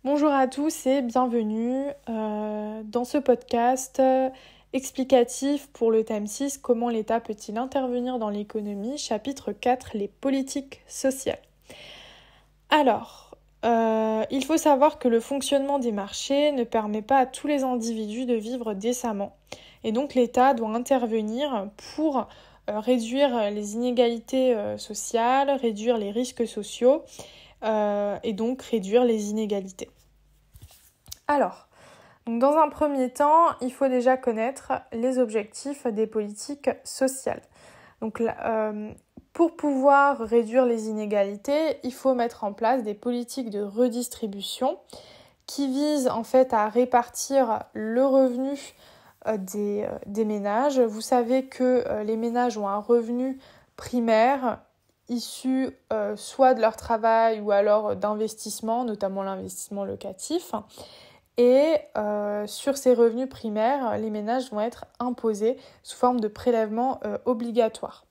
Bonjour à tous et bienvenue dans ce podcast explicatif pour le thème 6, comment l'État peut-il intervenir dans l'économie, chapitre 4, les politiques sociales. Alors, il faut savoir que le fonctionnement des marchés ne permet pas à tous les individus de vivre décemment. Et donc l'État doit intervenir pour réduire les inégalités sociales, réduire les risques sociaux et donc réduire les inégalités. Alors, donc dans un premier temps, il faut déjà connaître les objectifs des politiques sociales. Donc, pour pouvoir réduire les inégalités, il faut mettre en place des politiques de redistribution qui visent en fait à répartir le revenu des ménages. Vous savez que les ménages ont un revenu primaire issu soit de leur travail ou alors d'investissement, notamment l'investissement locatif. Et sur ces revenus primaires, les ménages vont être imposés sous forme de prélèvements obligatoires.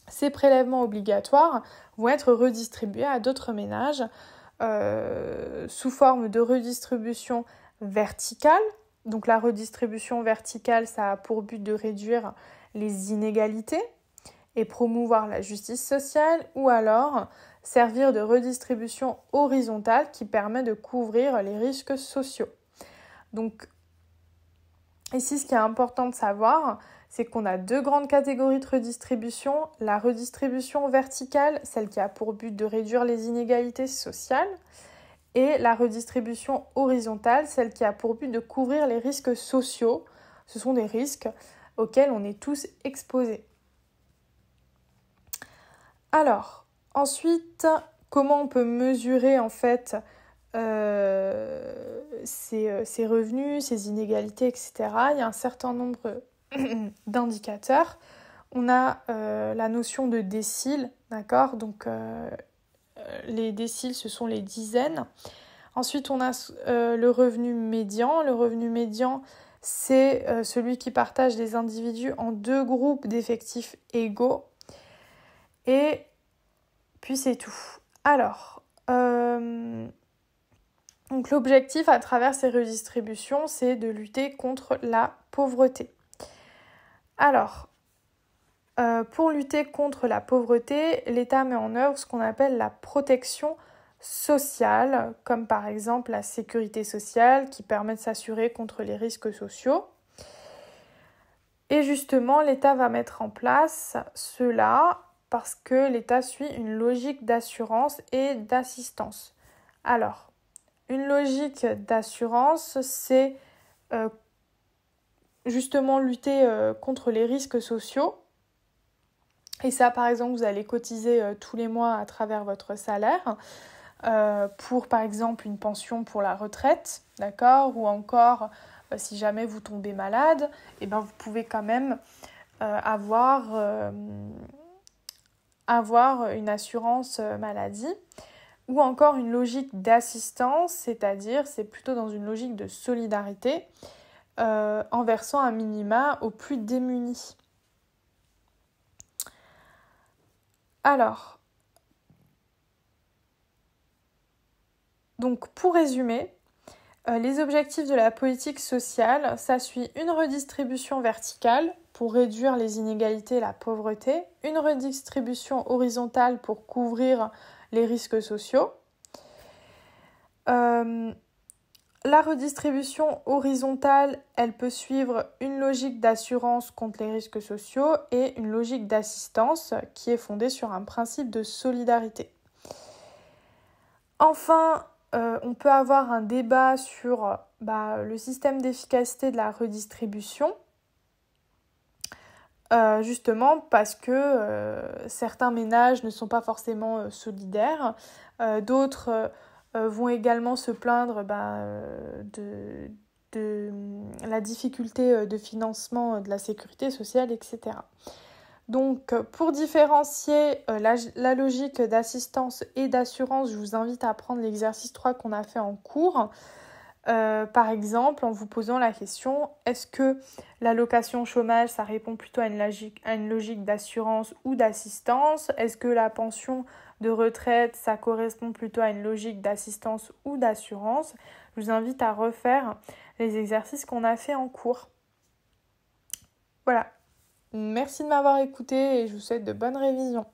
Ces prélèvements obligatoires vont être redistribués à d'autres ménages sous forme de redistribution verticale. Donc la redistribution verticale, ça a pour but de réduire les inégalités et promouvoir la justice sociale, ou alors servir de redistribution horizontale qui permet de couvrir les risques sociaux. Donc ici, ce qui est important de savoir, c'est qu'on a deux grandes catégories de redistribution. La redistribution verticale, celle qui a pour but de réduire les inégalités sociales, et la redistribution horizontale, celle qui a pour but de couvrir les risques sociaux. Ce sont des risques auxquels on est tous exposés. Alors, ensuite, comment on peut mesurer en fait ces revenus, ces inégalités, etc. Il y a un certain nombre d'indicateurs. On a la notion de décile, d'accord ? Donc, les déciles, ce sont les dizaines. Ensuite, on a le revenu médian. Le revenu médian, c'est celui qui partage les individus en deux groupes d'effectifs égaux. Et puis c'est tout. Alors, donc l'objectif à travers ces redistributions, c'est de lutter contre la pauvreté. Alors, pour lutter contre la pauvreté, l'État met en œuvre ce qu'on appelle la protection sociale, comme par exemple la sécurité sociale qui permet de s'assurer contre les risques sociaux. Et justement, l'État va mettre en place cela parce que l'État suit une logique d'assurance et d'assistance. Alors, une logique d'assurance, c'est justement lutter contre les risques sociaux. Et ça, par exemple, vous allez cotiser tous les mois à travers votre salaire pour, par exemple, une pension pour la retraite, d'accord ? Ou encore, si jamais vous tombez malade, eh ben, vous pouvez quand même avoir une assurance maladie. Ou encore une logique d'assistance, c'est-à-dire c'est plutôt dans une logique de solidarité en versant un minima aux plus démunis. Alors, donc pour résumer, les objectifs de la politique sociale, ça suit une redistribution verticale pour réduire les inégalités et la pauvreté, une redistribution horizontale pour couvrir les risques sociaux. La redistribution horizontale, elle peut suivre une logique d'assurance contre les risques sociaux et une logique d'assistance qui est fondée sur un principe de solidarité. Enfin, on peut avoir un débat sur le système d'efficacité de la redistribution, justement parce que certains ménages ne sont pas forcément solidaires, d'autres vont également se plaindre de la difficulté de financement de la sécurité sociale, etc. Donc, pour différencier la logique d'assistance et d'assurance, je vous invite à prendre l'exercice 3 qu'on a fait en cours. Par exemple, en vous posant la question, est-ce que l'allocation chômage, ça répond plutôt à une logique d'assurance ou d'assistance ? Est-ce que la pension de retraite, ça correspond plutôt à une logique d'assistance ou d'assurance. Je vous invite à refaire les exercices qu'on a fait en cours. Voilà. Merci de m'avoir écouté et je vous souhaite de bonnes révisions.